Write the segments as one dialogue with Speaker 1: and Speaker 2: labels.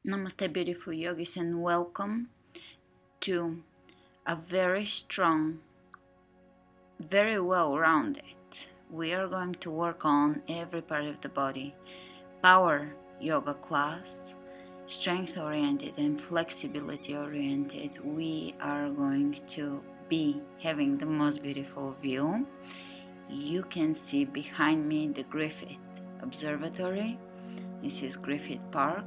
Speaker 1: Namaste, beautiful yogis, and welcome to a very strong, very well rounded. We are going to work on every part of the body. Power yoga class, strength oriented and flexibility oriented. We are going to be having the most beautiful view. You can see behind me the Griffith Observatory. This is Griffith Park.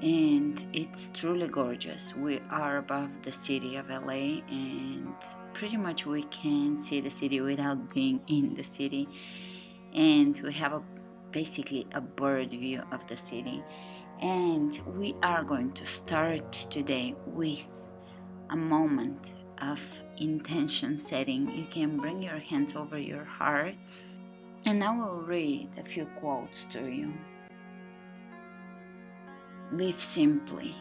Speaker 1: And it's truly gorgeous. We are above the city of LA, and pretty much we can see the city without being in the city. And we have basically a bird view of the city. And we are going to start today with a moment of intention setting. You can bring your hands over your heart, and I will read a few quotes to you. Live simply.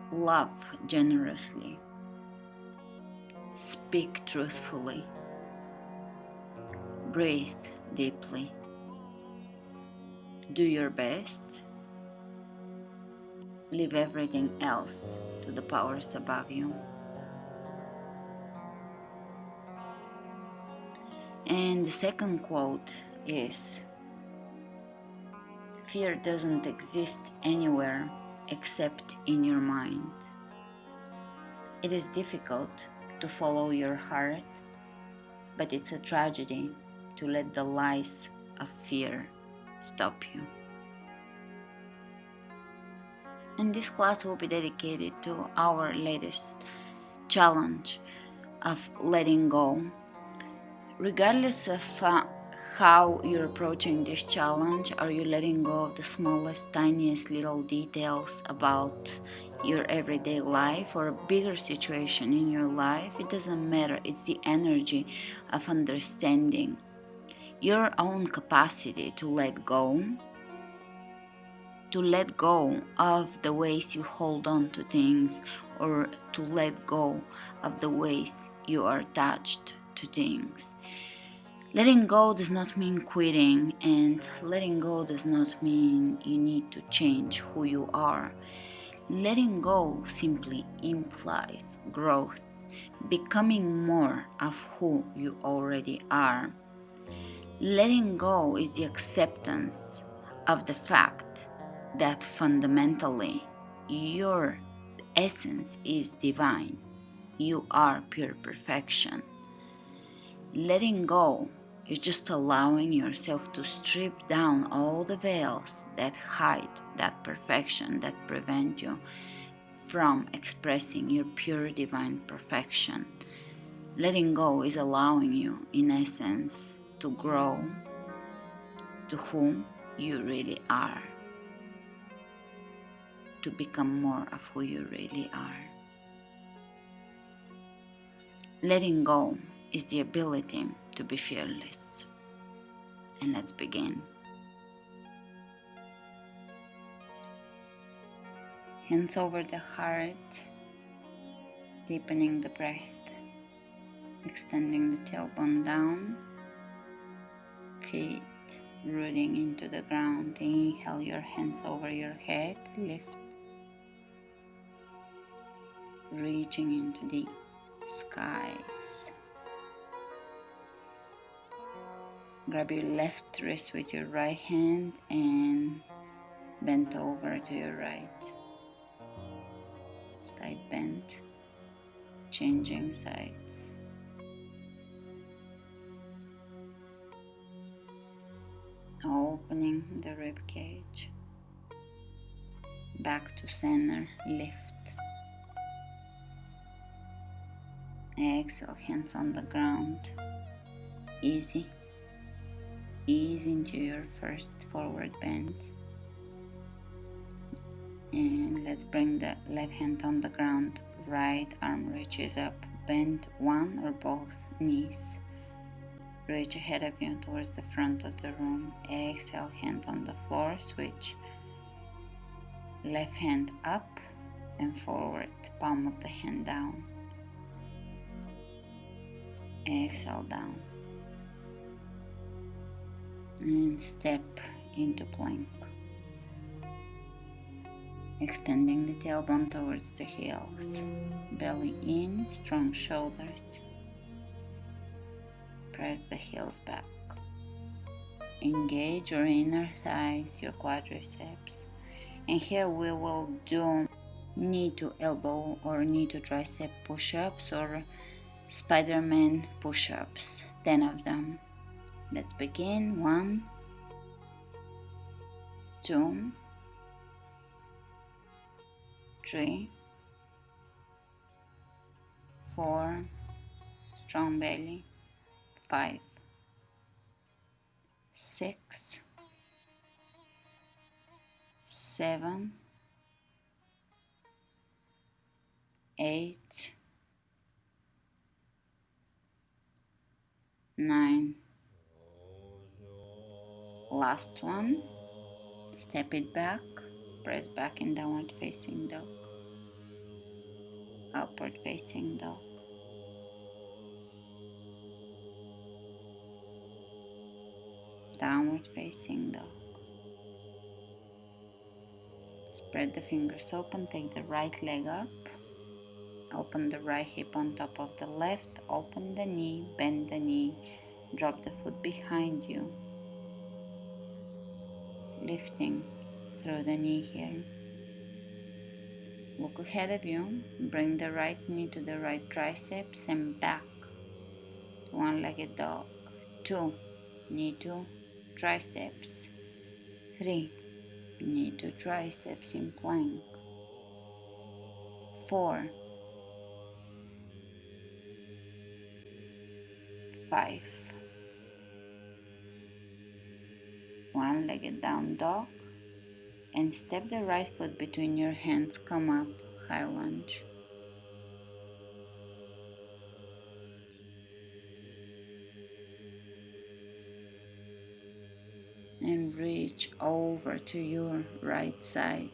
Speaker 1: Love generously. Speak truthfully. Breathe deeply. Do your best. Leave everything else to the powers above you. And the second quote is, fear doesn't exist anywhere except in your mind. It is difficult to follow your heart, but it's a tragedy to let the lies of fear stop you. And this class will be dedicated to our latest challenge of letting go. Regardless of how you're approaching this challenge, are you letting go of the smallest, tiniest little details about your everyday life or a bigger situation in your life? It doesn't matter. It's the energy of understanding your own capacity to let go of the ways you hold on to things, or to let go of the ways you are attached to things. Letting go does not mean quitting, and letting go does not mean you need to change who you are. Letting go simply implies growth, becoming more of who you already are. Letting go is the acceptance of the fact that fundamentally your essence is divine. You are pure perfection. Letting go is just allowing yourself to strip down all the veils that hide that perfection, that prevent you from expressing your pure divine perfection. Letting go is allowing you, in essence, to grow to whom you really are, to become more of who you really are. Letting go is the ability to be fearless. And let's begin. Hands over the heart, deepening the breath, extending the tailbone down, feet rooting into the ground. Inhale your hands over your head, lift, reaching into the skies. Grab your left wrist with your right hand and bend over to your right. Side bend, changing sides. Opening the rib cage. Back to center, lift. Exhale, hands on the ground. Easy. Ease into your first forward bend. And let's bring the left hand on the ground. Right arm reaches up. Bend one or both knees. Reach ahead of you towards the front of the room. Exhale, hand on the floor. Switch. Left hand up and forward. Palm of the hand down. Exhale, down. And step into plank. extending the tailbone towards the heels, belly in, strong shoulders. Press the heels back. Engage your inner thighs, your quadriceps. And here we will do knee to elbow or knee to tricep push-ups or Spider-Man push-ups, 10 of them. Let's begin. 1, 2, 3, 4, strong belly, 5, 6, 7, 8, 9. Last one. Step it back. Press back in downward facing dog. Upward facing dog. Downward facing dog. Spread the fingers open. Take the right leg up. Open the right hip on top of the left. Open the knee. Bend the knee. Drop the foot behind you. Lifting through the knee here. Look ahead of you. Bring the right knee to the right triceps and back to one-legged dog. 2, knee to triceps. 3, knee to triceps in plank. 4, 5, one-legged down dog, and step the right foot between your hands. Come up, high lunge. And reach over to your right side.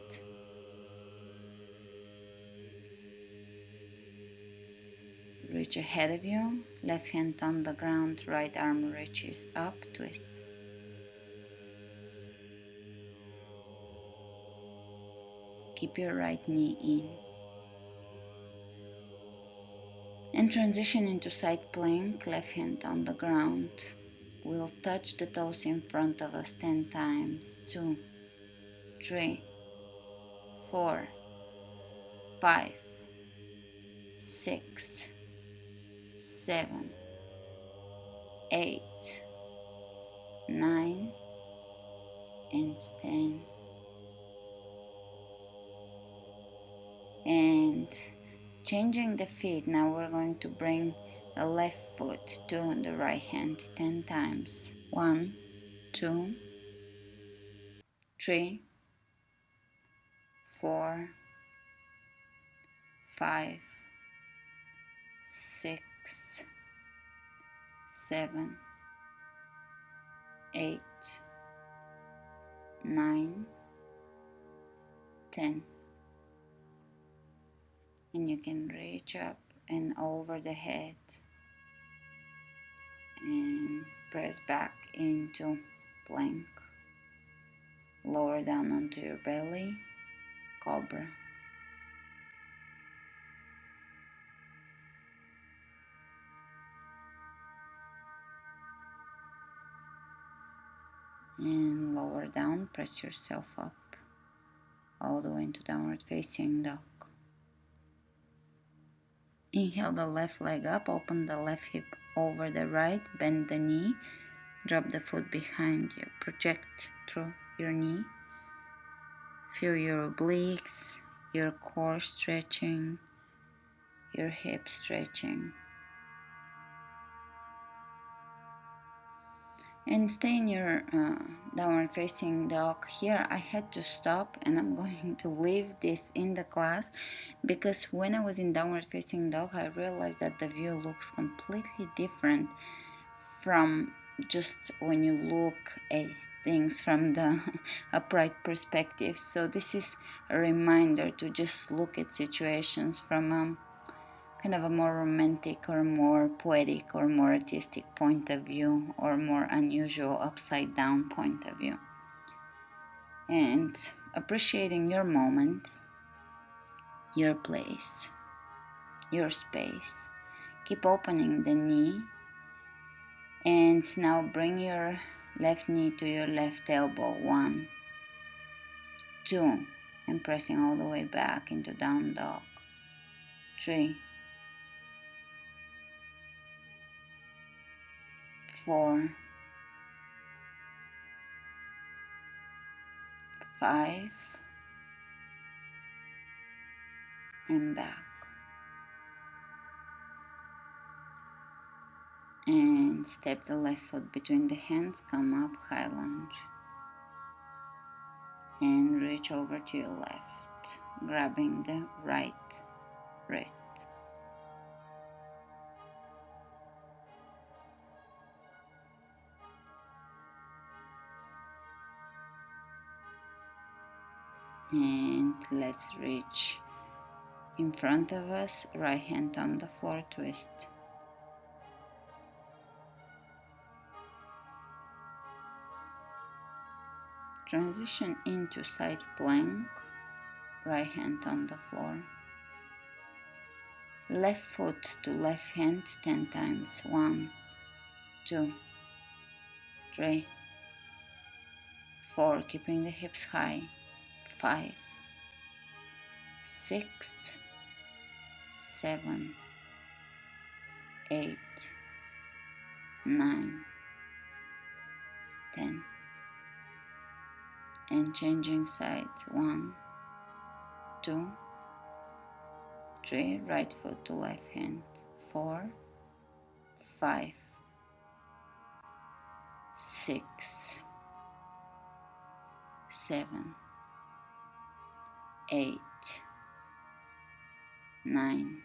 Speaker 1: Reach ahead of you, left hand on the ground, right arm reaches up, twist. Keep your right knee in. And transition into side plank, left hand on the ground. We'll touch the toes in front of us 10 times. 2, 3, 4, 5, 6, 7, 8, 9, and 10. And changing the feet, now we're going to bring the left foot to the right hand 10 times. 1, 2, 3, 4, 5, 6, 7, 8, 9, 10. And you can reach up and over the head and press back into plank. Lower down onto your belly, cobra. And lower down, press yourself up all the way into downward facing dog. Inhale the left leg up, open the left hip over the right, bend the knee, drop the foot behind you, project through your knee. Feel your obliques, your core stretching, your hips stretching. And stay in your downward facing dog. Here I had to stop and I'm going to leave this in the class because when I was in downward facing dog I realized that the view looks completely different from just when you look at things from the upright perspective. So this is a reminder to just look at situations from kind of a more romantic or more poetic or more artistic point of view, or more unusual upside down point of view. And appreciating your moment, your place, your space. Keep opening the knee, and now bring your left knee to your left elbow. 1, 2, and pressing all the way back into down dog. 3, 4, 5, and back. And step the left foot between the hands, come up, high lunge. And reach over to your left, grabbing the right wrist. And let's reach in front of us, right hand on the floor, twist. Transition into side plank, right hand on the floor. Left foot to left hand 10 times. 1, 2, 3, 4, keeping the hips high. 5, 6, 7, 8, 9, 10. And changing sides. 1, 2, 3, right foot to left hand. 4, 5, 6, 7, 8, 9,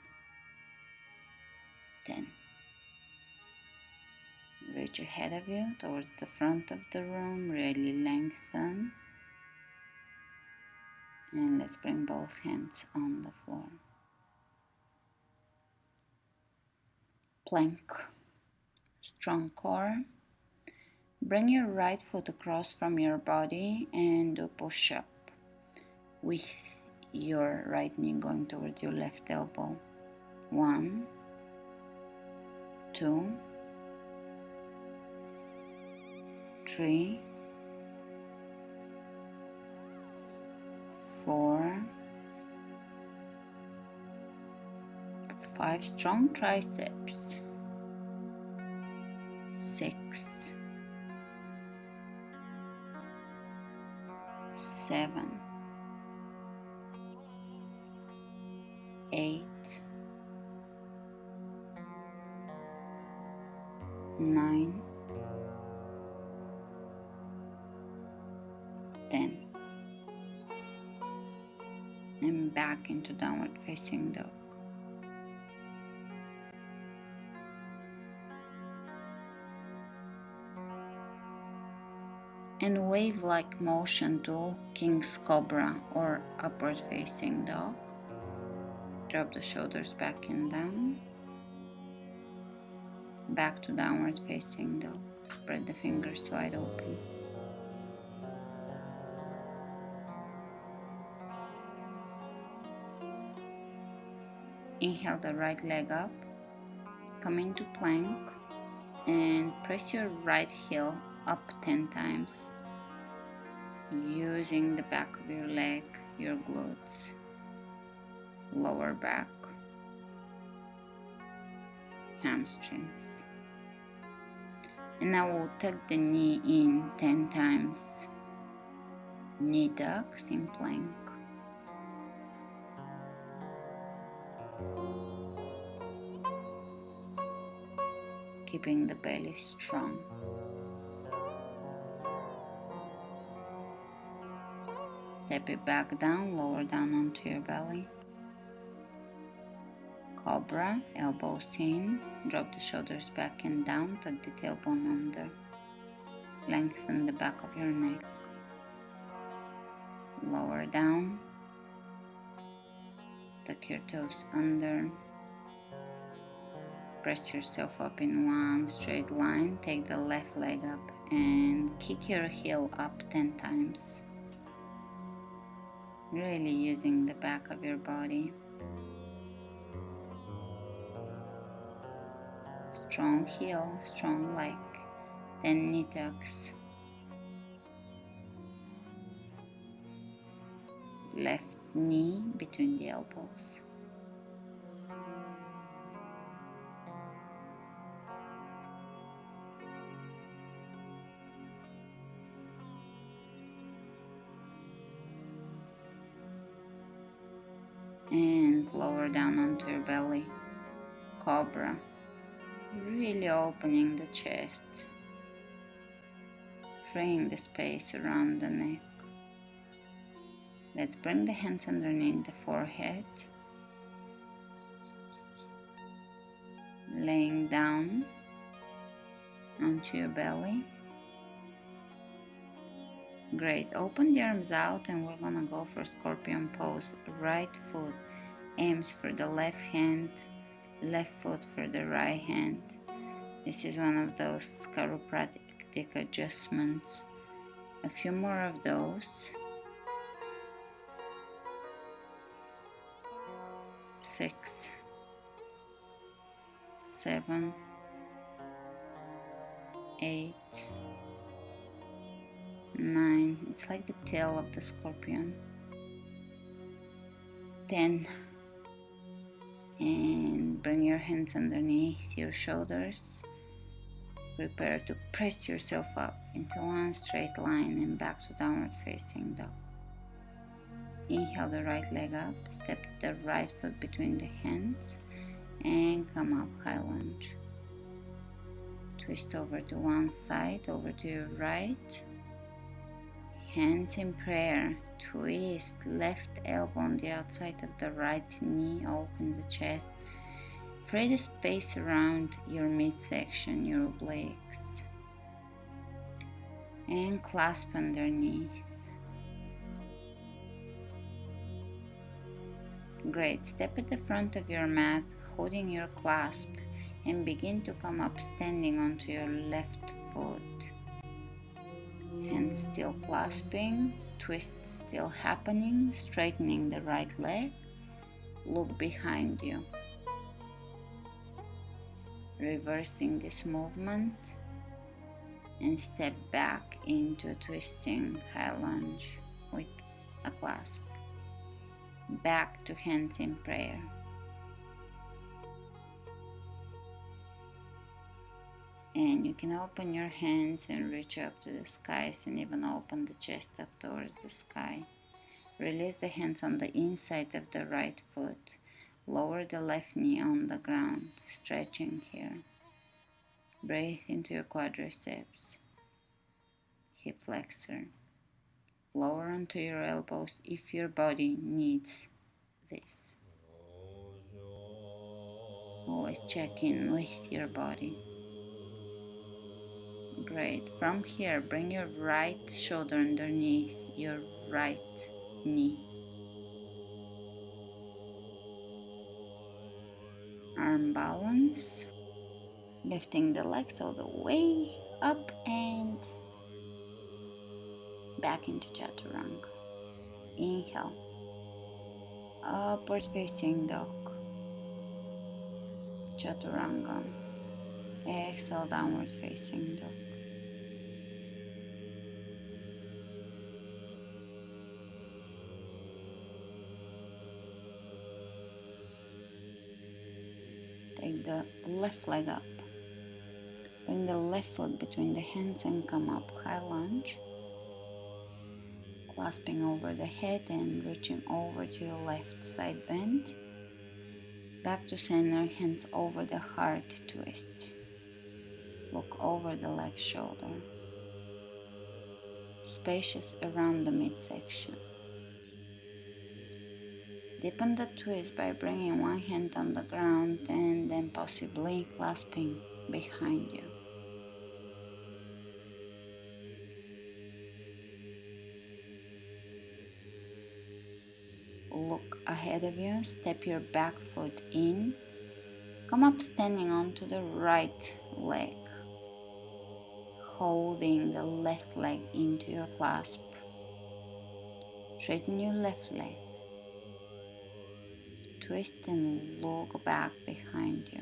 Speaker 1: 10. Reach ahead of you towards the front of the room, really lengthen. And let's bring both hands on the floor. Plank. Strong core. Bring your right foot across from your body and do push up with your right knee going towards your left elbow. 1, 2, 3, 4, 5, strong triceps. 6, 7, 8, 9, 10. And back into downward facing dog. And wave-like motion to King's Cobra or upward facing dog. Drop the shoulders back and down. Back to downward facing dog. Spread the fingers wide open. Inhale the right leg up. Come into plank and press your right heel up 10 times. Using the back of your leg, your glutes, lower back, hamstrings. And now we'll tuck the knee in 10 times. Knee tucks in plank. Keeping the belly strong. Step it back down, lower down onto your belly. Cobra, elbows in, drop the shoulders back and down, tuck the tailbone under. Lengthen the back of your neck. Lower down, tuck your toes under. Press yourself up in one straight line. Take the left leg up and kick your heel up 10 times. really using the back of your body. Strong heel, strong leg, then knee tucks. Left knee between the elbows. And lower down onto your belly. Cobra. Really opening the chest. Freeing the space around the neck. Let's bring the hands underneath the forehead. Laying down onto your belly. Great. Open the arms out and we're gonna go for scorpion pose. Right foot aims for the left hand, left foot for the right hand. This is one of those chiropractic adjustments. A few more of those. 6, 7, 8, 9. It's like the tail of the scorpion. 10. And bring your hands underneath your shoulders. Prepare to press yourself up into one straight line and back to downward facing dog. Inhale the right leg up, step the right foot between the hands and come up high lunge. Twist over to one side, over to your right. Hands in prayer. Twist left elbow on the outside of the right knee, open the chest. Free the space around your midsection, your obliques. And clasp underneath. Great. Step at the front of your mat, holding your clasp, and begin to come up standing onto your left foot. Hands still clasping, twist still happening, straightening the right leg. Look behind you. Reversing this movement and step back into twisting high lunge with a clasp. Back to hands in prayer. And you can open your hands and reach up to the skies and even open the chest up towards the sky. Release the hands on the inside of the right foot. Lower the left knee on the ground, stretching here. Breathe into your quadriceps, hip flexor. Lower onto your elbows if your body needs this. Always check in with your body. Great. From here, bring your right shoulder underneath your right knee. Arm balance. Lifting the legs all the way up and back into chaturanga. Inhale. Upward facing dog. Chaturanga. Exhale, downward facing dog. Take the left leg up. Bring the left foot between the hands and come up high lunge. Clasping over the head and reaching over to your left side bend. Back to center, hands over the heart twist. Look over the left shoulder. Spacious around the midsection. Deepen the twist by bringing one hand on the ground and then possibly clasping behind you. Look ahead of you, step your back foot in, come up standing onto the right leg, holding the left leg into your clasp. Straighten your left leg. Twist and look back behind you.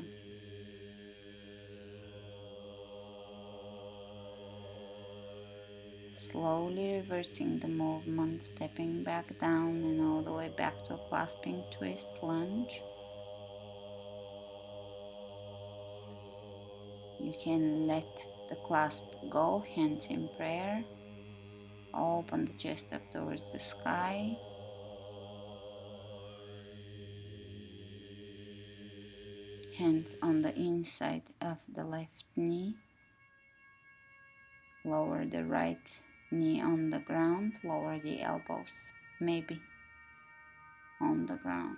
Speaker 1: Slowly reversing the movement, stepping back down and all the way back to a clasping twist lunge. You can let the clasp go, hands in prayer. Open the chest up towards the sky. Hands on the inside of the left knee. Lower the right knee on the ground. Lower the elbows, maybe on the ground.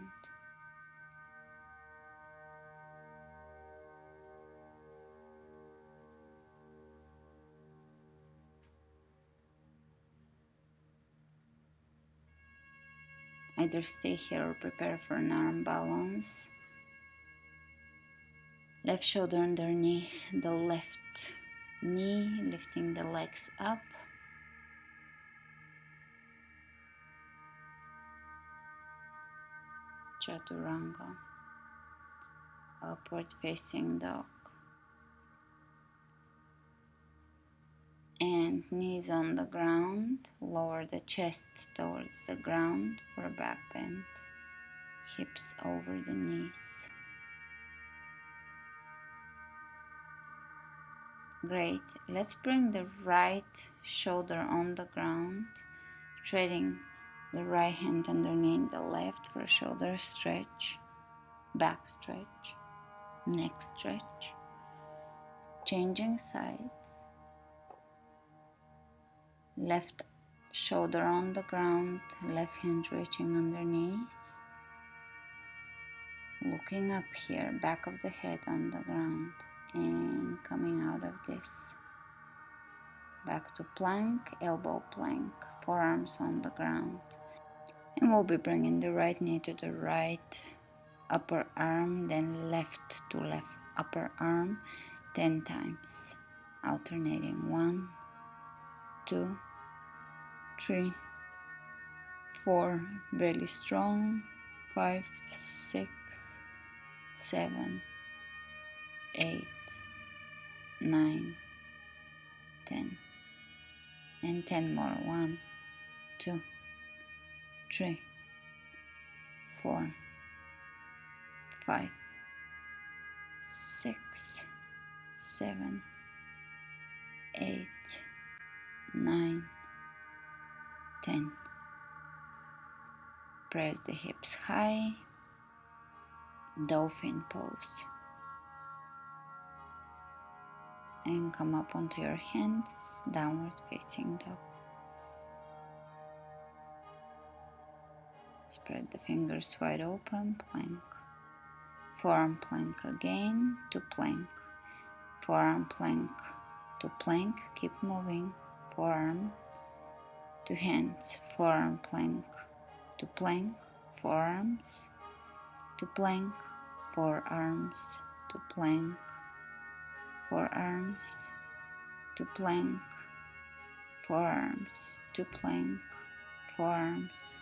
Speaker 1: Either stay here or prepare for an arm balance. Left shoulder underneath the left knee, lifting the legs up. Chaturanga. Upward facing dog. And knees on the ground. Lower the chest towards the ground for a back bend. Hips over the knees. Great. Let's bring the right shoulder on the ground, treading the right hand underneath the left for a shoulder stretch, back stretch, neck stretch. Changing sides. Left shoulder on the ground, left hand reaching underneath. Looking up here, back of the head on the ground. And coming out of this, back to plank, elbow plank, forearms on the ground. And we'll be bringing the right knee to the right upper arm, then left to left upper arm 10 times, alternating 1, 2, 3, 4, belly strong, 5, 6, 7, 8, 9, 10, and 10 more. 1, 2, 3, 4, 5, 6, 7, 8, 9, 10. Press the hips high, dolphin pose. And come up onto your hands, downward facing dog. Spread the fingers wide open, plank. Forearm plank again to plank. Forearm plank to plank, keep moving. Forearm to hands, forearm plank to plank, forearms to plank, forearms to plank, forearms to plank, forearms to plank, forearms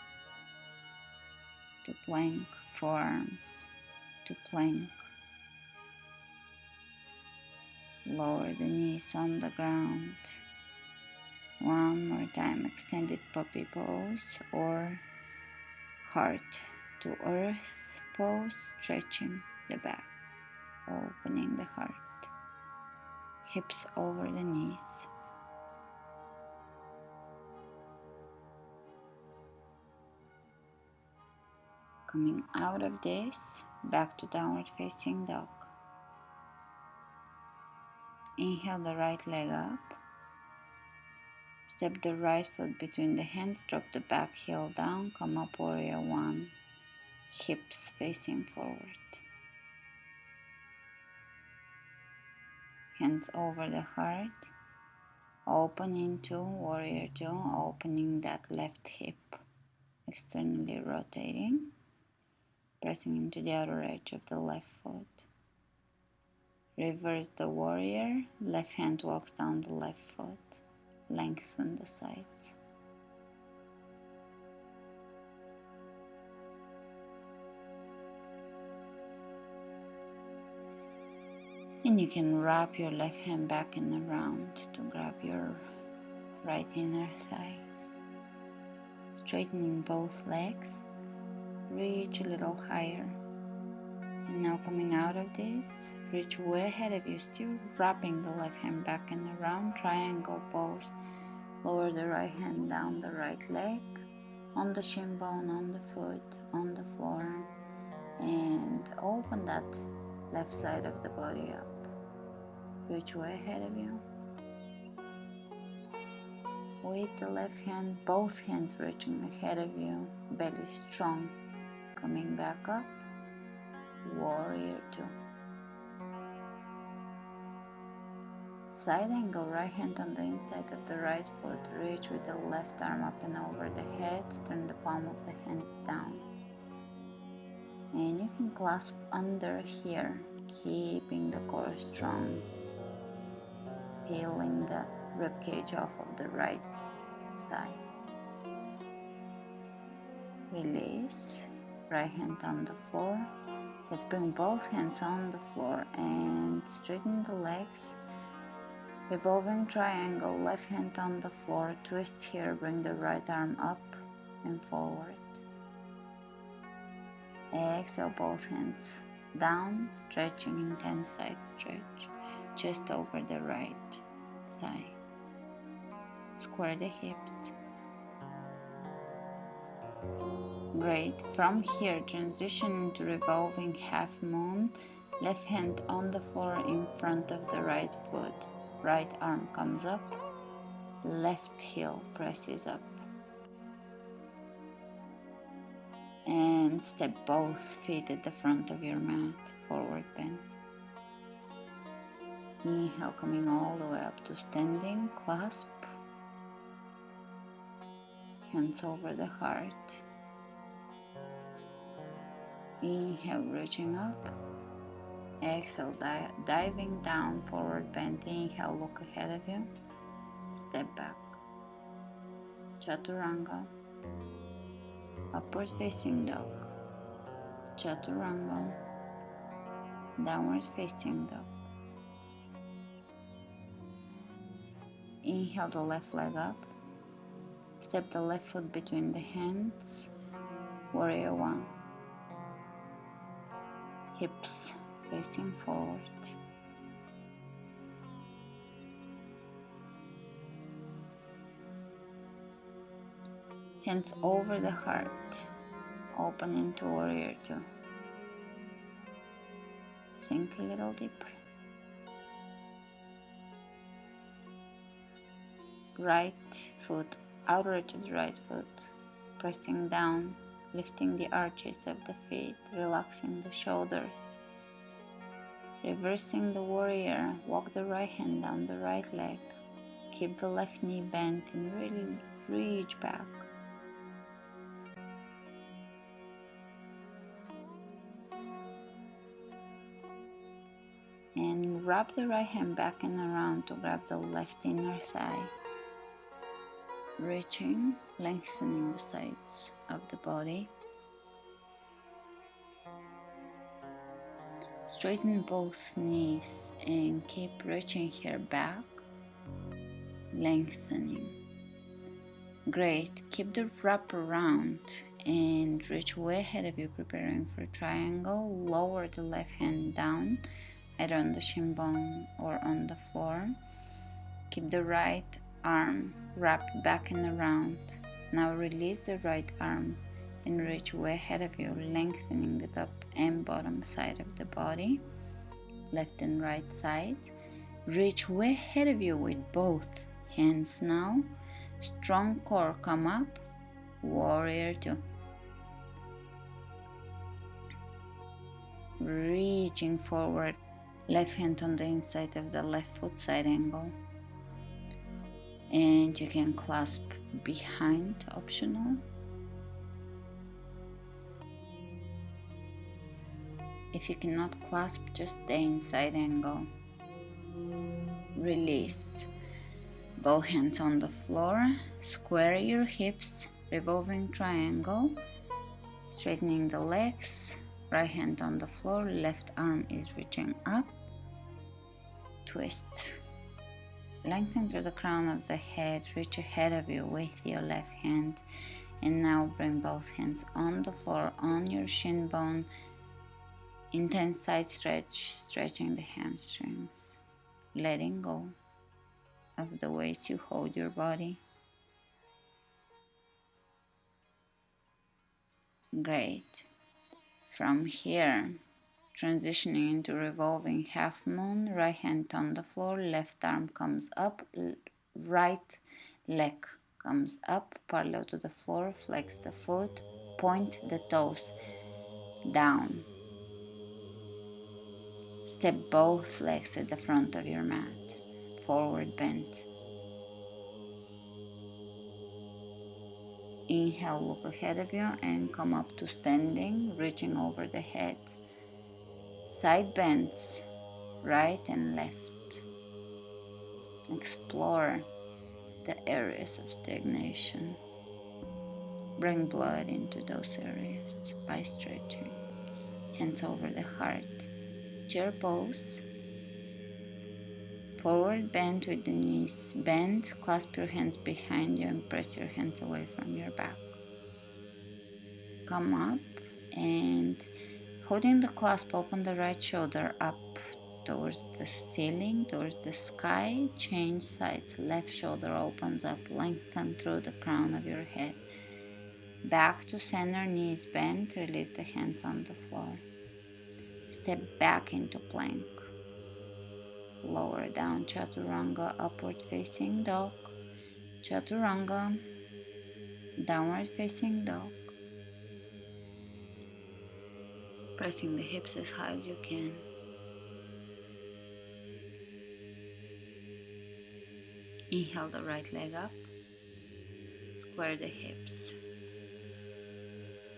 Speaker 1: to plank, forearms to plank. Lower the knees on the ground. One more time, extended puppy pose or heart to earth pose, stretching the back, opening the heart, hips over the knees. Coming out of this, back to downward facing dog. Inhale the right leg up. Step the right foot between the hands, drop the back heel down, come up warrior 1, hips facing forward. Hands over the heart, open into warrior 2, opening that left hip, externally rotating, pressing into the outer edge of the left foot. Reverse the warrior, left hand walks down the left foot, lengthen the sides. And you can wrap your left hand back and around to grab your right inner thigh. Straightening both legs, reach a little higher. And now coming out of this, reach way ahead of you, still wrapping the left hand back and around, triangle pose. Lower the right hand down the right leg, on the shin bone, on the foot, on the floor, and open that left side of the body up. Reach way ahead of you. With the left hand, both hands reaching ahead of you, belly strong. Coming back up, warrior two. Side angle, right hand on the inside of the right foot. Reach with the left arm up and over the head. Turn the palm of the hand down. And you can clasp under here, keeping the core strong. Peeling the ribcage off of the right thigh. Release. Right hand on the floor. Let's bring both hands on the floor and straighten the legs. Revolving triangle, left hand on the floor, twist here, bring the right arm up and forward. Exhale, both hands down, stretching intense side stretch, just over the right thigh. Square the hips. Great. From here, transition into revolving half moon, left hand on the floor in front of the right foot. Right arm comes up, left heel presses up. And step both feet at the front of your mat, forward bend. Inhale, coming all the way up to standing, clasp. Hands over the heart. Inhale, reaching up. Exhale, diving down, forward bend. Inhale, look ahead of you. Step back. Chaturanga. Upward facing dog. Chaturanga. Downward facing dog. Inhale the left leg up. Step the left foot between the hands. Warrior one. Hips facing forward. Hands over the heart. Open into warrior two. Sink a little deeper. Right foot, outer edge of the right foot, pressing down, lifting the arches of the feet, relaxing the shoulders. Reversing the warrior, walk the right hand down the right leg. Keep the left knee bent and really reach back. And wrap the right hand back and around to grab the left inner thigh. Reaching, lengthening the sides of the body. Straighten both knees and keep reaching here back. Lengthening. Great. Keep the wrap around and reach way ahead of you, preparing for triangle. Lower the left hand down, either on the shin bone or on the floor. Keep the right arm wrapped back and around. Now release the right arm and reach way ahead of you, lengthening the top and bottom side of the body, left and right side. Reach way ahead of you with both hands now. Strong core, come up, warrior two. Reaching forward, left hand on the inside of the left foot, side angle. And you can clasp behind, optional. If you cannot clasp, just stay in side angle. Release. Both hands on the floor. Square your hips, revolving triangle. Straightening the legs. Right hand on the floor, left arm is reaching up. twist. Lengthen through the crown of the head, reach ahead of you with your left hand, and now bring both hands on the floor, on your shin bone. Intense side stretch, stretching the hamstrings, letting go of the ways you hold your body. Great. From here, transitioning into revolving half moon, right hand on the floor, left arm comes up, right leg comes up, parallel to the floor, flex the foot, point the toes down. Step both legs at the front of your mat, forward bend. Inhale, look ahead of you and come up to standing, reaching over the head. Side bends, right and left. Explore the areas of stagnation. Bring blood into those areas by stretching. Hands over the heart. Chair pose. Forward bend with the knees bent. Clasp your hands behind you and press your hands away from your back. Come up and holding the clasp, open the right shoulder up towards the ceiling, towards the sky. Change sides. Left shoulder opens up, lengthen through the crown of your head. Back to center, knees bent, release the hands on the floor. Step back into plank. Lower down, chaturanga, upward facing dog. Chaturanga, downward facing dog. Pressing the hips as high as you can. Inhale the right leg up. Square the hips.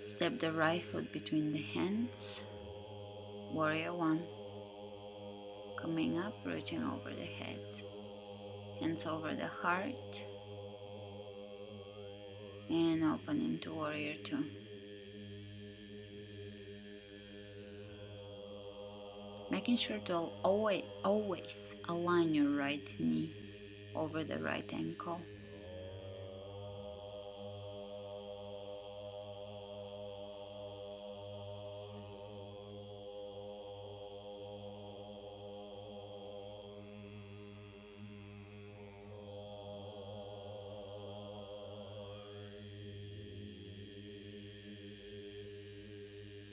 Speaker 1: Step the right foot between the hands. Warrior one. Coming up, reaching over the head. Hands over the heart. And open into warrior two. Making sure to always align your right knee over the right ankle.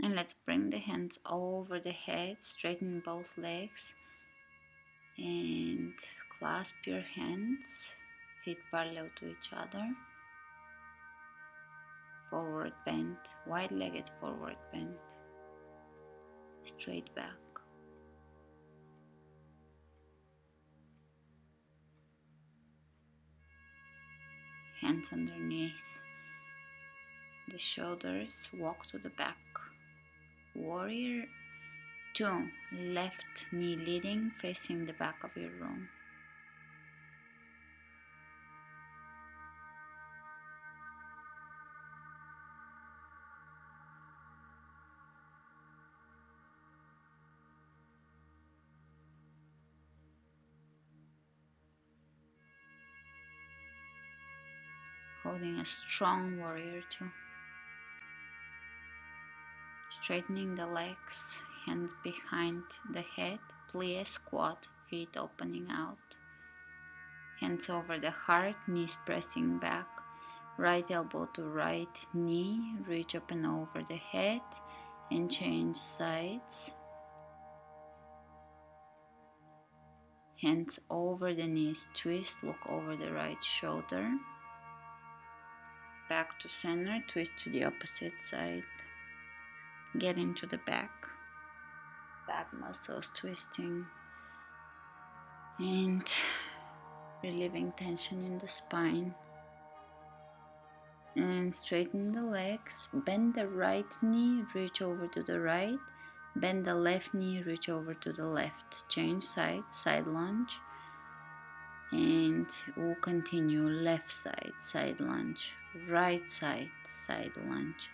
Speaker 1: And let's bring the hands over the head, straighten both legs, and clasp your hands, feet parallel to each other. Forward bend, wide-legged forward bend, straight back. Hands underneath the shoulders, walk to the back. Warrior two, left knee leading, facing the back of your room. Holding a strong warrior two. Straightening the legs, hands behind the head, plie squat, feet opening out. Hands over the heart, knees pressing back. Right elbow to right knee, reach up and over the head and change sides. Hands over the knees, twist, look over the right shoulder. Back to center, twist to the opposite side. Get into the back muscles twisting and relieving tension in the spine. And straighten the legs, bend the right knee, reach over to the right, bend the left knee, reach over to the left. Change sides, side lunge, and we'll continue left side, side lunge, right side, side lunge,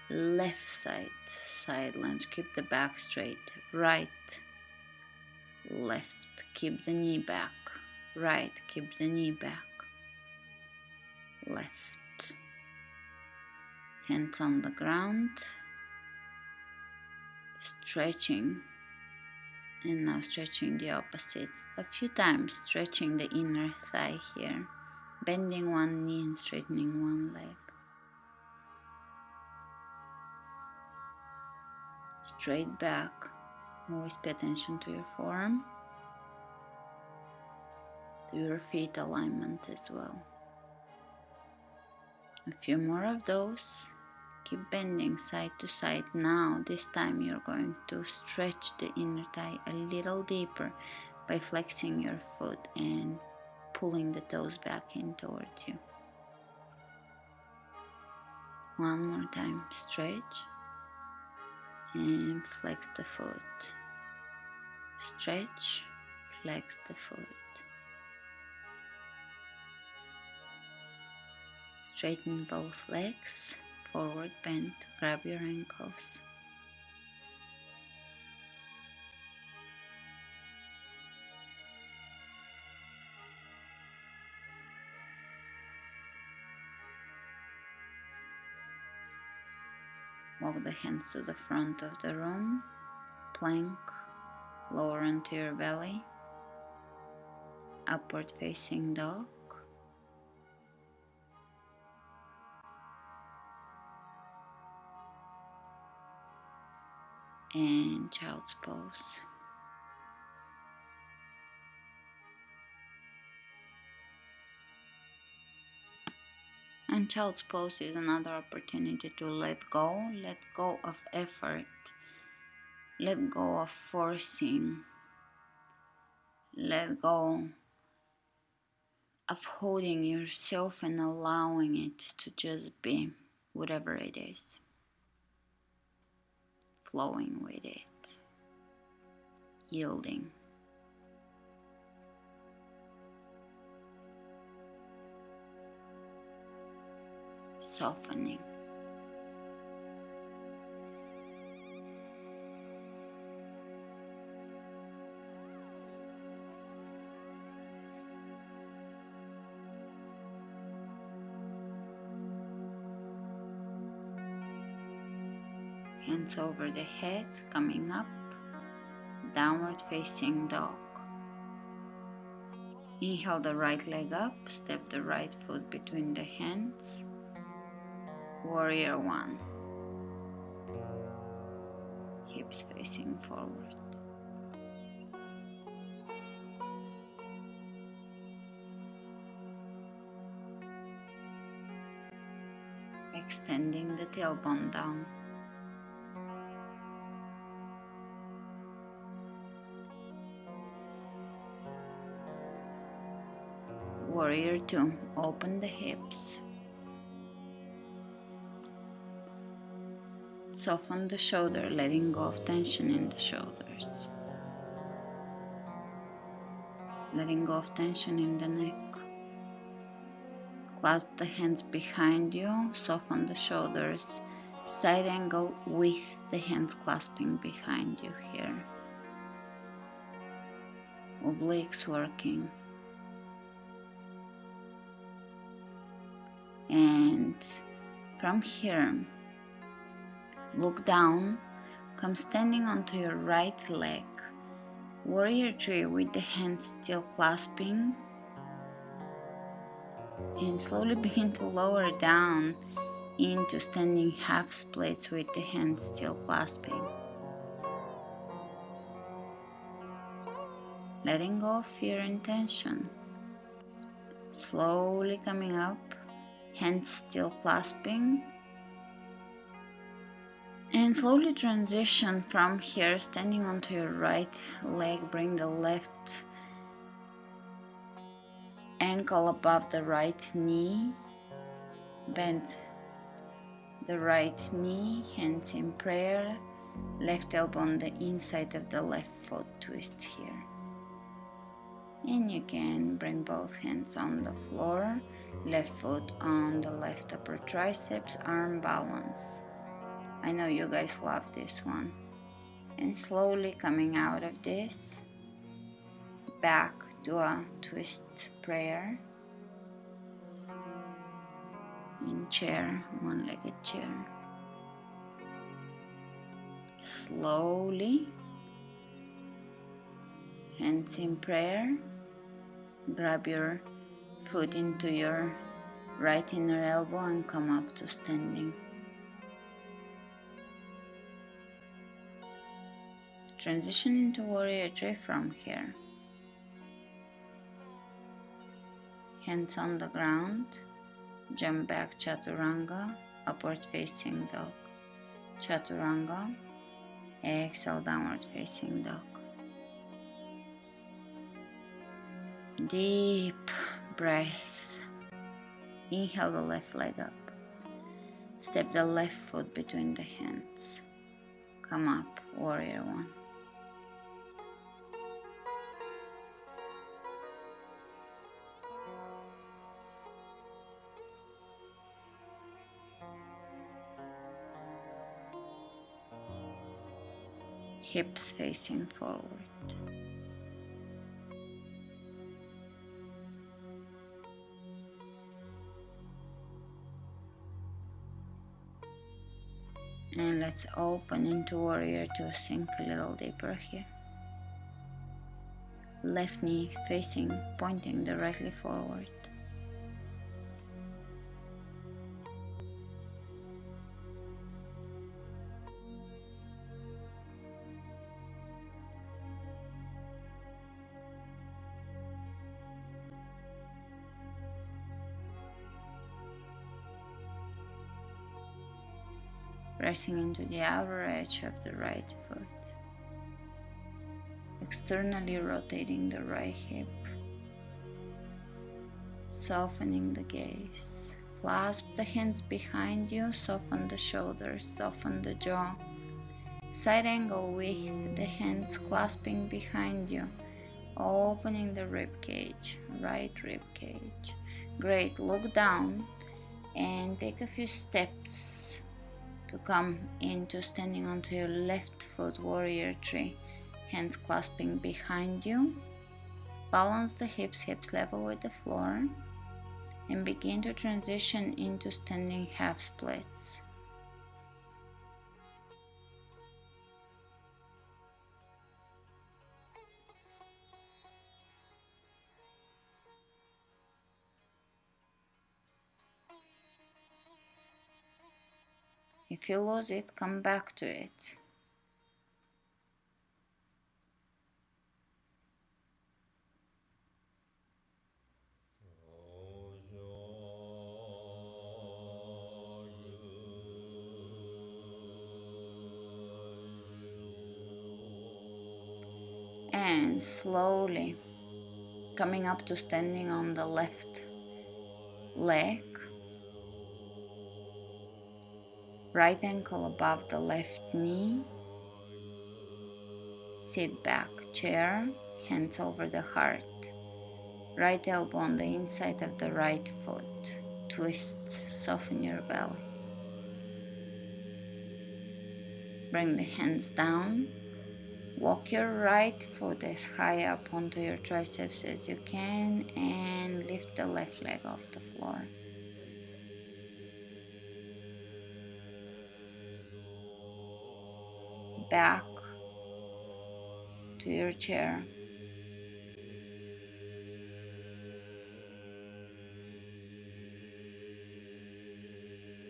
Speaker 1: left side, side lunge. Keep the back straight. Right, left, keep the knee back, right, keep the knee back, left, hands on the ground, stretching, and now stretching the opposites a few times, stretching the inner thigh here, bending one knee and straightening one leg. Straight back, always pay attention to your form, to your feet alignment as well. A few more of those. Keep bending side to side. Now, this time you're going to stretch the inner thigh a little deeper by flexing your foot and pulling the toes back in towards you. One more time, stretch and flex the foot. Stretch, flex the foot. Straighten both legs, forward bend, grab your ankles. Walk the hands to the front of the room, plank, lower onto your belly, upward facing dog, and child's pose. And child's pose is another opportunity to let go of effort, let go of forcing, let go of holding yourself and allowing it to just be, whatever it is, flowing with it, yielding. Softening. Hands over the head, coming up, downward facing dog. Inhale the right leg up, step the right foot between the hands. Warrior one. Hips facing forward. Extending the tailbone down. Warrior two. Open the hips. Soften the shoulder, letting go of tension in the shoulders. Letting go of tension in the neck. Clasp the hands behind you, soften the shoulders. Side angle with the hands clasping behind you here. Obliques working. And from here, look down, come standing onto your right leg. Warrior three with the hands still clasping. And slowly begin to lower down into standing half splits with the hands still clasping. Letting go of fear and tension. Slowly coming up, hands still clasping. And slowly transition from here, standing onto your right leg, bring the left ankle above the right knee, bend the right knee, hands in prayer, left elbow on the inside of the left foot, twist here. And you can bring both hands on the floor, left foot on the left upper triceps, arm balance. I know you guys love this one. And slowly coming out of this, back to a twist prayer in chair, one-legged chair. Slowly, hands in prayer, grab your foot into your right inner elbow and come up to standing. Transition into warrior three from here. Hands on the ground, jump back chaturanga, upward facing dog. Chaturanga, exhale, downward facing dog. Deep breath. Inhale the left leg up. Step the left foot between the hands. Come up, warrior one. Hips facing forward. And let's open into warrior two, sink a little deeper here. Left knee facing, pointing directly forward. Pressing into the outer edge of the right foot. Externally rotating the right hip. Softening the gaze. Clasp the hands behind you, soften the shoulders, soften the jaw. Side angle with the hands clasping behind you, opening the rib cage, right rib cage. Great, look down and take a few steps to come into standing onto your left foot, warrior three. Hands clasping behind you. Balance the hips, hips level with the floor. And begin to transition into standing half splits. If you lose it, come back to it. And slowly coming up to standing on the left leg, right ankle above the left knee, sit back, chair, hands over the heart, right elbow on the inside of the right foot, twist, soften your belly. Bring the hands down. Walk your right foot as high up onto your triceps as you can and lift the left leg off the floor. Back to your chair.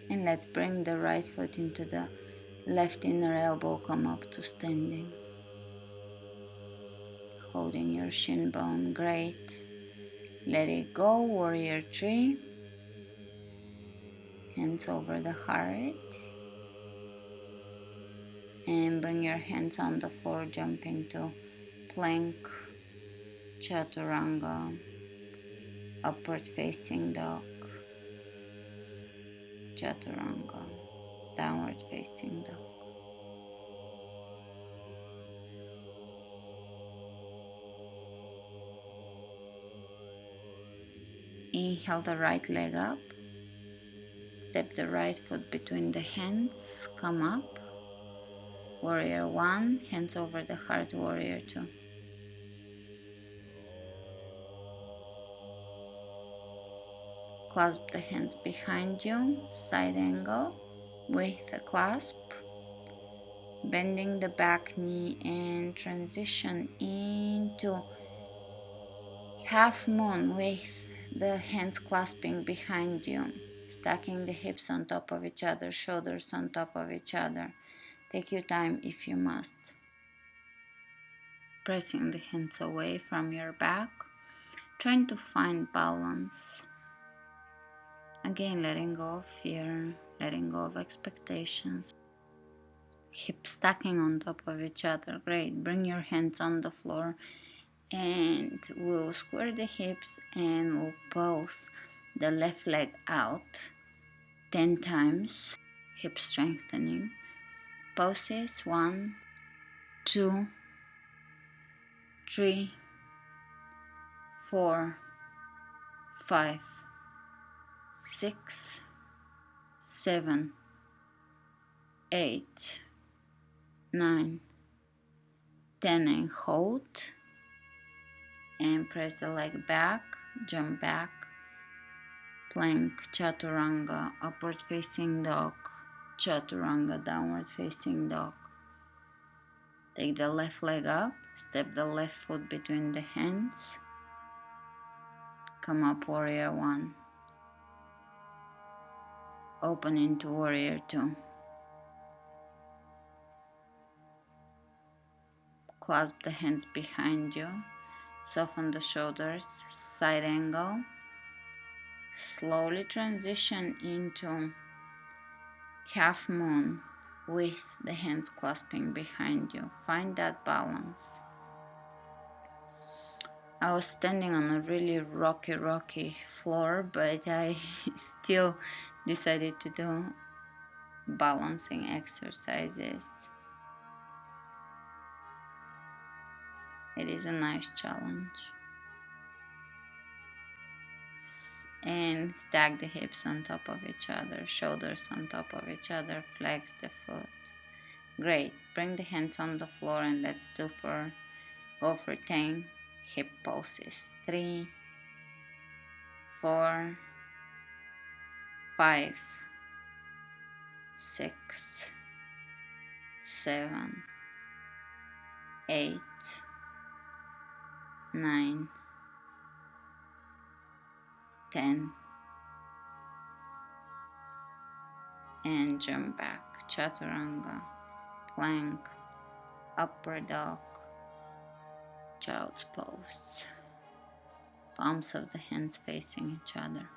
Speaker 1: And let's bring the right foot into the left inner elbow, come up to standing. Holding your shin bone, great. Let it go, warrior three. Hands over the heart. And bring your hands on the floor, jumping to plank, chaturanga, upward facing dog, chaturanga, downward facing dog. Inhale the right leg up. Step the right foot between the hands, come up. Warrior one, hands over the heart, warrior two. Clasp the hands behind you, side angle with a clasp, bending the back knee and transition into half moon with the hands clasping behind you, stacking the hips on top of each other, shoulders on top of each other. Take your time if you must. Pressing the hands away from your back, trying to find balance. Again, letting go of fear, letting go of expectations. Hips stacking on top of each other. Great. Bring your hands on the floor and we'll square the hips and we'll pulse the left leg out 10 times. Hip strengthening. Pulses 1, 2, 3, 4, 5, 6, 7, 8, 9, 10, and hold and press the leg back, jump back, plank, chaturanga, upward facing dog, chaturanga, downward facing dog. Take the left leg up, step the left foot between the hands, come up, warrior 1, open into warrior 2. Clasp the hands behind you, soften the shoulders, side angle, slowly transition into half moon with the hands clasping behind you. Find that balance. I was standing on a really rocky floor, but I still decided to do balancing exercises. It is a nice challenge. And stack the hips on top of each other, shoulders on top of each other, flex the foot. Great. Bring the hands on the floor and let's go for 10 hip pulses. 3, 4, 5, 6, 7, 8, 9, 10, and jump back, chaturanga, plank, upward dog, child's pose, palms of the hands facing each other.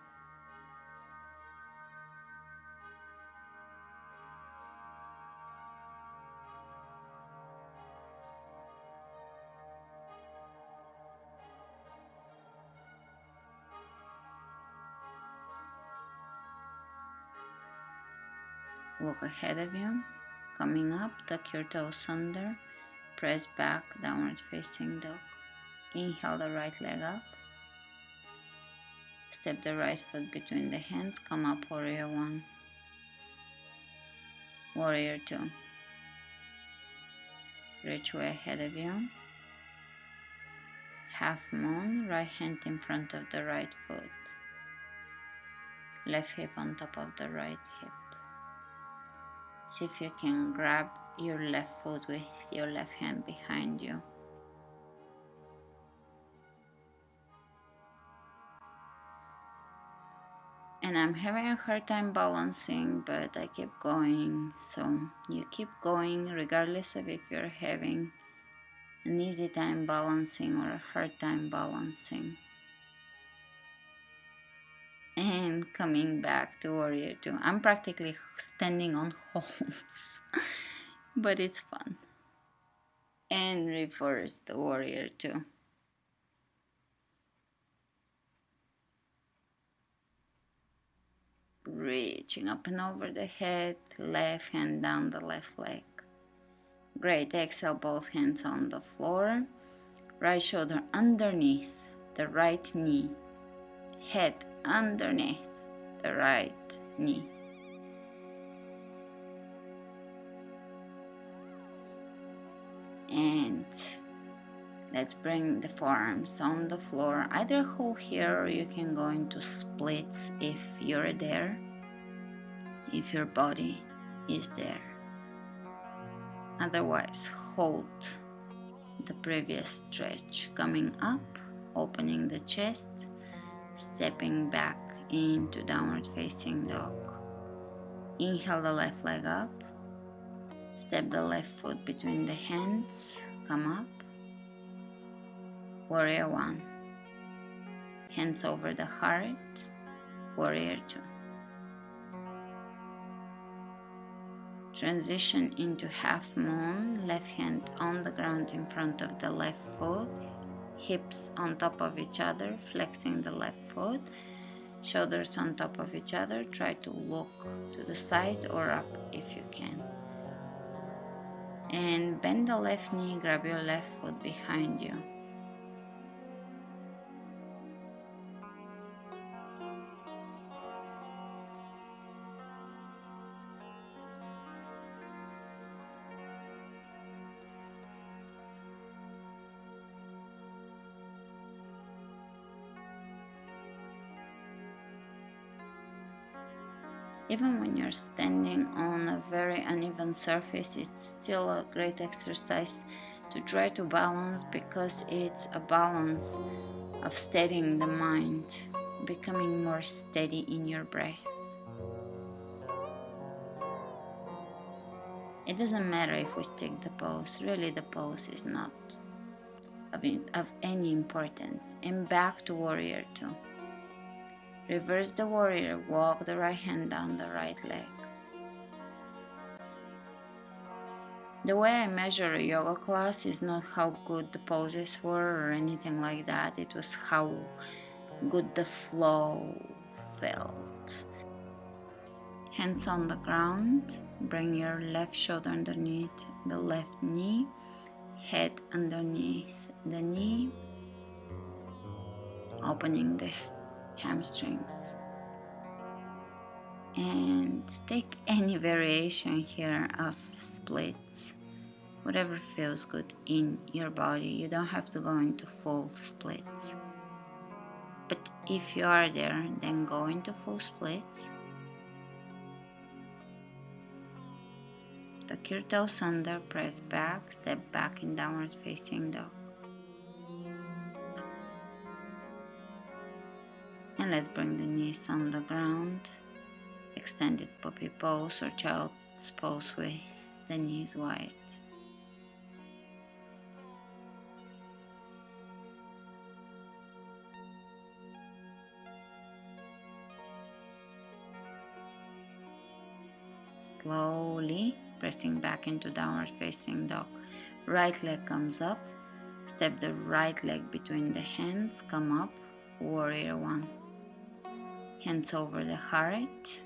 Speaker 1: Look ahead of you, coming up, tuck your toes under, press back, downward facing dog. Inhale the right leg up, step the right foot between the hands, come up, warrior 1, warrior 2. Reach way ahead of you, half moon, right hand in front of the right foot, left hip on top of the right hip. See if you can grab your left foot with your left hand behind you. And I'm having a hard time balancing, but I keep going. So you keep going regardless of if you're having an easy time balancing or a hard time balancing. And coming back to warrior 2. I'm practically standing on holes, but it's fun. And reverse the warrior 2. Reaching up and over the head, left hand down the left leg. Great. Exhale, both hands on the floor, right shoulder underneath the right knee, head underneath the right knee. And Let's bring the forearms on the floor. Either hold here or you can go into splits if you're there, if your body is there. Otherwise, hold the previous stretch, coming up, opening the chest, stepping back into downward facing dog. Inhale the left leg up, step the left foot between the hands, come up, warrior one. Hands over the heart, warrior two. Transition into half moon, left hand on the ground in front of the left foot, hips on top of each other, flexing the left foot, shoulders on top of each other. Try to look to the side or up if you can. And bend the left knee, grab your left foot behind you. Even when you're standing on a very uneven surface, it's still a great exercise to try to balance, because it's a balance of steadying the mind, becoming more steady in your breath. It doesn't matter if we stick the pose, really the pose is not of any importance. And back to warrior two. Reverse the warrior, walk the right hand down the right leg. The way I measure a yoga class is not how good the poses were or anything like that. It was how good the flow felt. Hands on the ground, bring your left shoulder underneath the left knee, head underneath the knee, opening the hamstrings. And take any variation here of splits, whatever feels good in your body. You don't have to go into full splits. But if you are there, then go into full splits. Tuck your toes under, press back, step back in downward facing dog. And let's bring the knees on the ground. Extended puppy pose or child's pose with the knees wide. Slowly pressing back into downward facing dog. Right leg comes up. Step the right leg between the hands, come up, warrior one. Hands over the heart.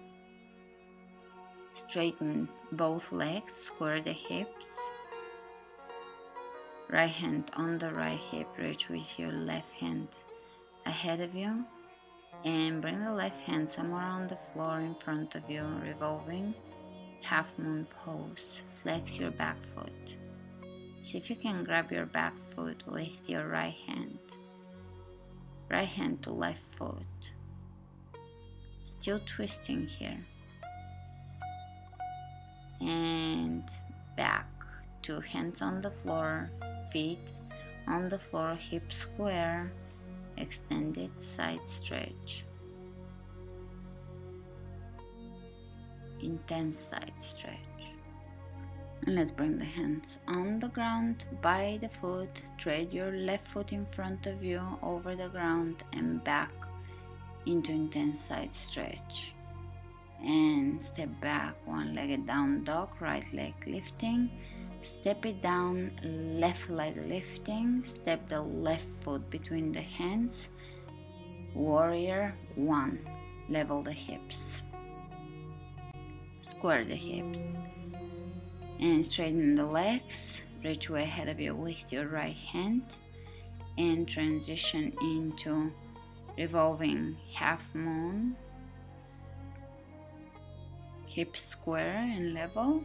Speaker 1: Straighten both legs, square the hips. Right hand on the right hip, reach with your left hand ahead of you. And bring the left hand somewhere on the floor in front of you, revolving. Half moon pose. Flex your back foot. See if you can grab your back foot with your right hand. Right hand to left foot. Still twisting here. And back. Two hands on the floor, feet on the floor, hips square, extended side stretch. Intense side stretch. And let's bring the hands on the ground by the foot. Tread your left foot in front of you over the ground and back into intense side stretch. And step back, one-legged down dog, right leg lifting. Step it down, left leg lifting. Step the left foot between the hands. Warrior one. Level the hips. Square the hips. And straighten the legs. Reach way ahead of you with your right hand. And transition into revolving half moon. Hips square and level.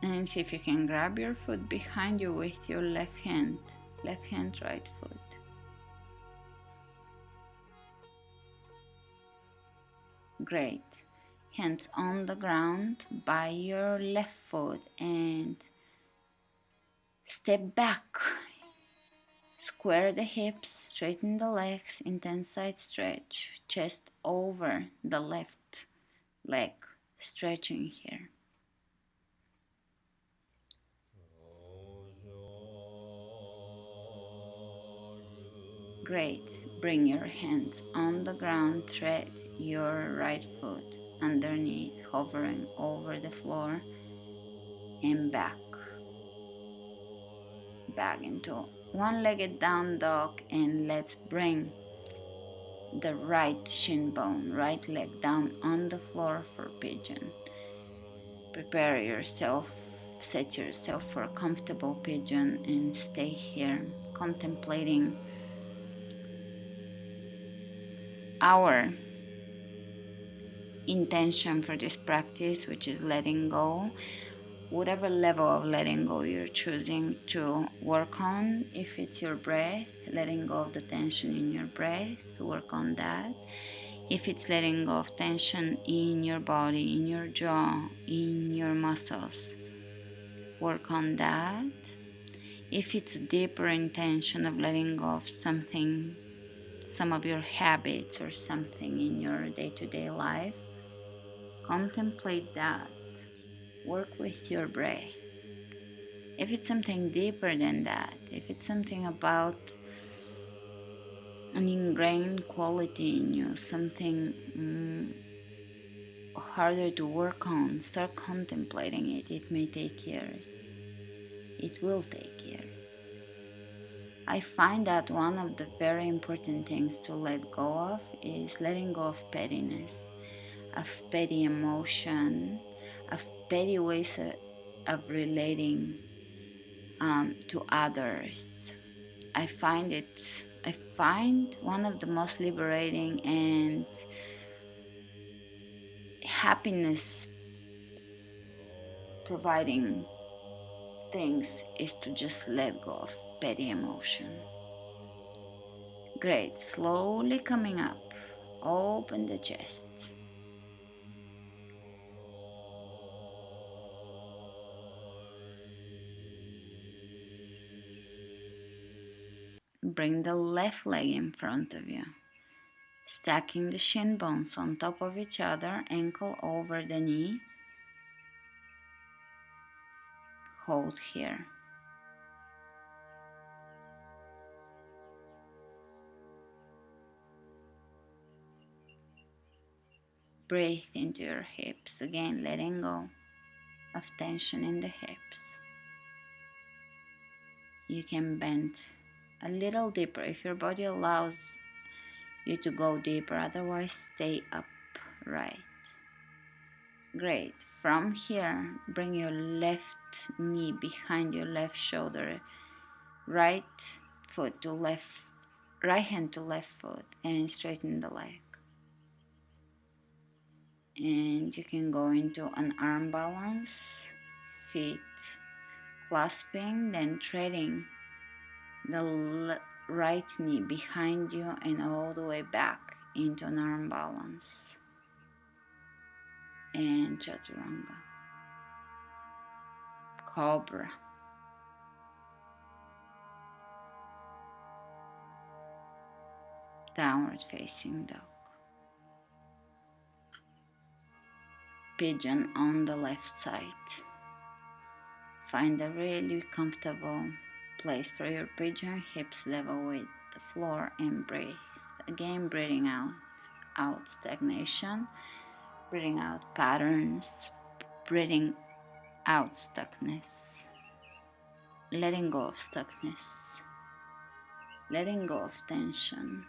Speaker 1: And see if you can grab your foot behind you with your left hand, right foot. Great. Hands on the ground by your left foot and step back. Square the hips, straighten the legs, intense side stretch, chest over the left leg, stretching here. Great. Bring your hands on the ground, thread your right foot underneath, hovering over the floor and back. Back into one-legged down dog, and let's bring the right shin bone, right leg down on the floor for pigeon. Prepare yourself, set yourself for a comfortable pigeon and stay here contemplating our intention for this practice, which is letting go. Whatever level of letting go you're choosing to work on, if it's your breath, letting go of the tension in your breath, work on that. If it's letting go of tension in your body, in your jaw, in your muscles, work on that. If it's a deeper intention of letting go of something, some of your habits or something in your day-to-day life, contemplate that. Work with your breath. If it's something deeper than that, if it's something about an ingrained quality in you, something harder to work on, start contemplating it. It may take years. It will take years. I find that one of the very important things to let go of is letting go of pettiness, of petty emotion, of petty ways of relating to others. I find one of the most liberating and happiness providing things is to just let go of petty emotion. Great. Slowly coming up. Open the chest. Bring the left leg in front of you. Stacking the shin bones on top of each other, ankle over the knee. Hold here. Breathe into your hips, again letting go of tension in the hips. You can bend a little deeper if your body allows you to go deeper, otherwise stay upright. Great. From here, bring your left knee behind your left shoulder, right hand to left foot, and straighten the leg. And you can go into an arm balance, feet clasping, then treading the right knee behind you and all the way back into an arm balance. And chaturanga, cobra, downward facing dog, pigeon on the left side. Find a really comfortable place for your pigeon, hips level with the floor, and breathe. Again, breathing out stagnation, breathing out patterns, breathing out stuckness, letting go of stuckness, letting go of tension,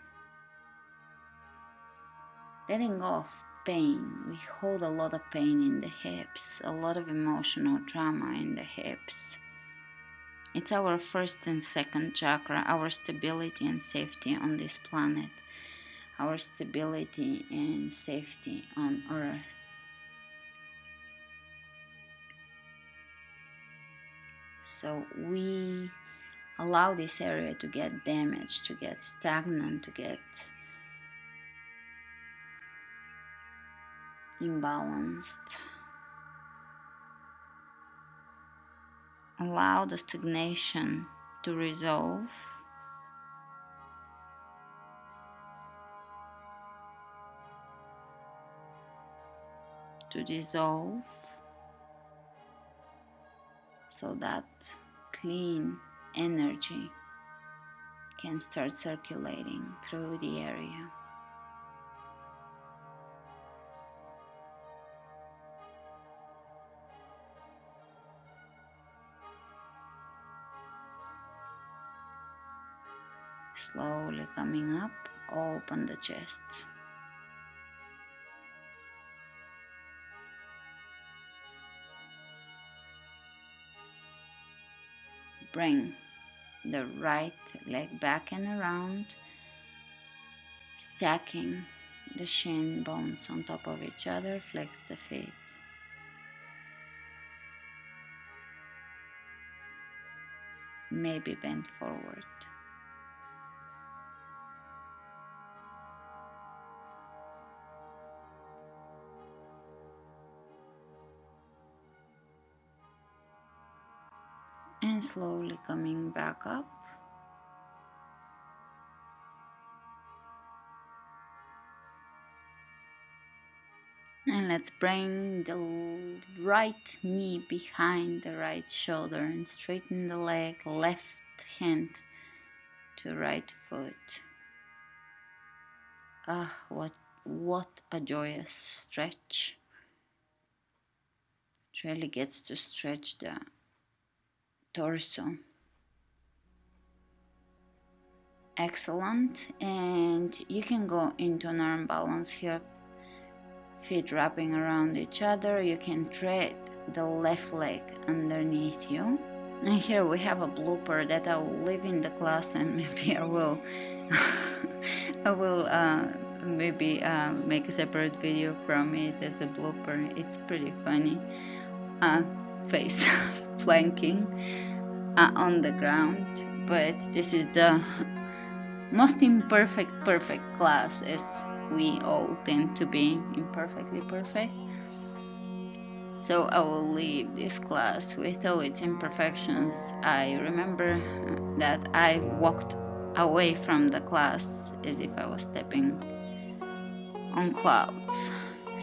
Speaker 1: letting go of pain. We hold a lot of pain in the hips, a lot of emotional trauma in the hips. It's our first and second chakra, our stability and safety on this planet, our stability and safety on earth. So we allow this area to get damaged, to get stagnant, to get imbalanced. Allow the stagnation to resolve. To dissolve, so that clean energy can start circulating through the area. Slowly coming up, open the chest. Bring the right leg back and around, stacking the shin bones on top of each other. Flex the feet. Maybe bend forward. And slowly coming back up. And let's bring the right knee behind the right shoulder and straighten the leg, left hand to right foot. Ah, what a joyous stretch. It really gets to stretch the torso. Excellent. And you can go into an arm balance here, feet wrapping around each other. You can thread the left leg underneath you. And here we have a blooper that I will leave in the class, and maybe I will maybe make a separate video from it as a blooper. It's pretty funny. Face planking on the ground, but this is the most perfect class, as we all tend to be imperfectly perfect. So I will leave this class with all its imperfections. I remember that I walked away from the class as if I was stepping on clouds.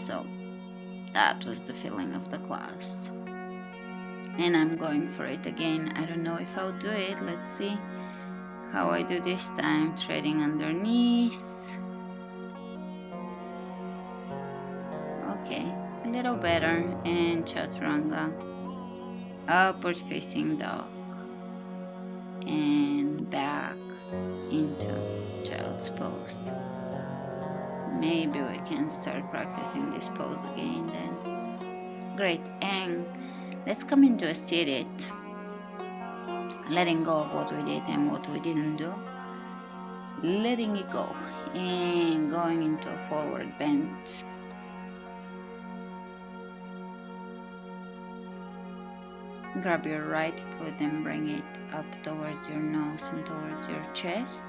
Speaker 1: So that was the feeling of the class. And I'm going for it again. I don't know if I'll do it. Let's see how I do this time. Threading underneath. Okay, a little better. And chaturanga. Upward facing dog. And back into child's pose. Maybe we can start practicing this pose again then. Great. And let's come into a seated. Letting go of what we did and what we didn't do. Letting it go. And going into a forward bend. Grab your right foot and bring it up towards your nose and towards your chest.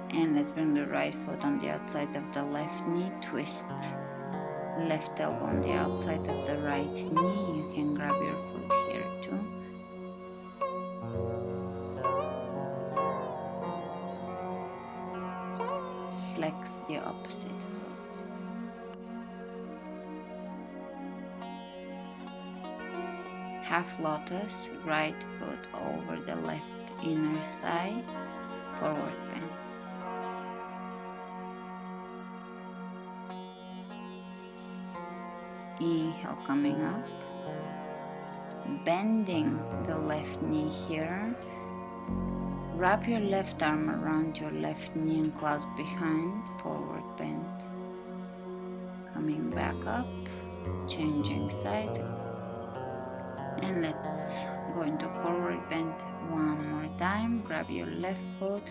Speaker 1: And let's bring the right foot on the outside of the left knee. Twist. Left elbow on the outside of the right knee. You can grab your foot here too. Flex the opposite foot. Half lotus, right foot over the left inner thigh, forward bend. Inhale, coming up, bending the left knee here. Wrap your left arm around your left knee and clasp behind, forward bend. Coming back up, changing sides. And let's go into forward bend one more time. Grab your left foot,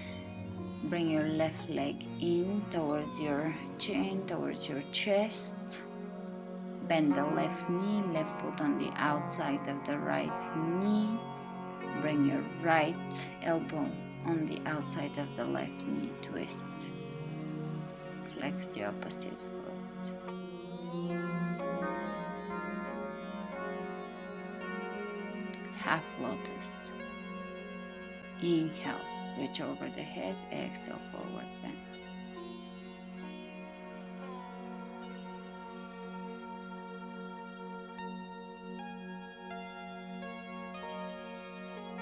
Speaker 1: bring your left leg in towards your chin, towards your chest. Bend the left knee, left foot on the outside of the right knee. Bring your right elbow on the outside of the left knee. Twist. Flex the opposite foot. Half lotus. Inhale, reach over the head. Exhale, forward bend.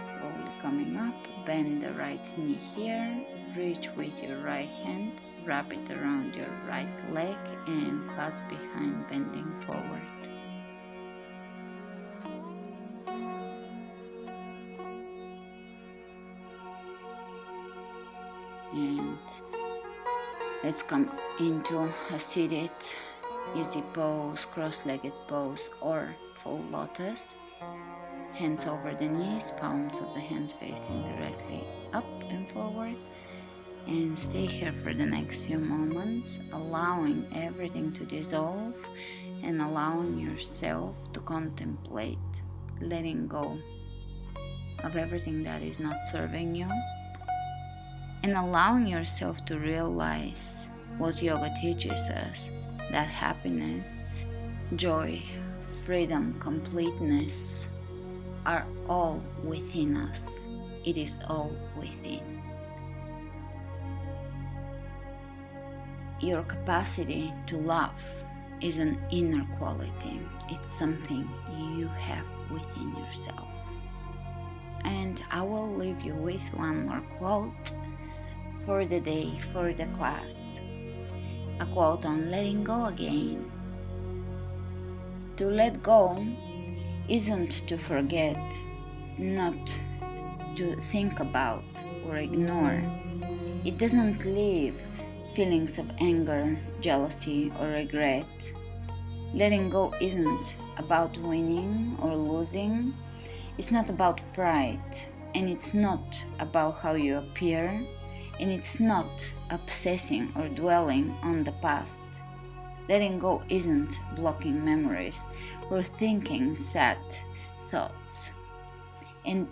Speaker 1: Slowly coming up, bend the right knee here, reach with your right hand, wrap it around your right leg and clasp behind, bending forward. And let's come into a seated easy pose, cross-legged pose or full lotus. Hands over the knees, palms of the hands facing directly up and forward. And stay here for the next few moments, allowing everything to dissolve and allowing yourself to contemplate, letting go of everything that is not serving you, and allowing yourself to realize what yoga teaches us, that happiness, joy, freedom, completeness are all within us. It is all within. Your capacity to love is an inner quality. It's something you have within yourself. And I will leave you with one more quote for the day, for the class. A quote on letting go again. To let go isn't to forget, not to think about or ignore. It doesn't leave feelings of anger, jealousy, or regret. Letting go isn't about winning or losing. It's not about pride, and it's not about how you appear, and it's not obsessing or dwelling on the past. Letting go isn't blocking memories or thinking sad thoughts, and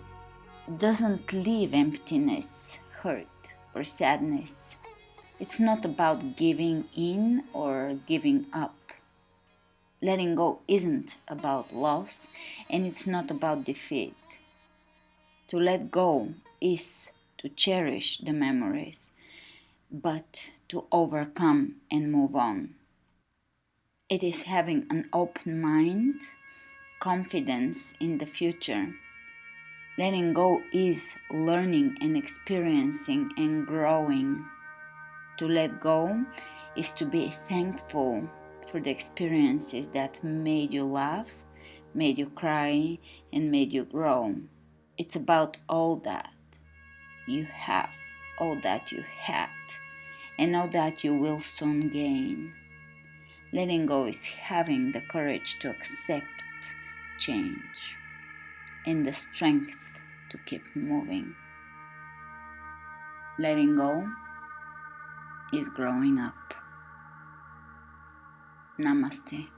Speaker 1: doesn't leave emptiness, hurt, or sadness. It's not about giving in or giving up. Letting go isn't about loss, and it's not about defeat. To let go is to cherish the memories, but to overcome and move on. It is having an open mind, confidence in the future. Letting go is learning and experiencing and growing. To let go is to be thankful for the experiences that made you laugh, made you cry, and made you grow. It's about all that you have, all that you had, and all that you will soon gain. Letting go is having the courage to accept change and the strength to keep moving. Letting go is growing up. Namaste.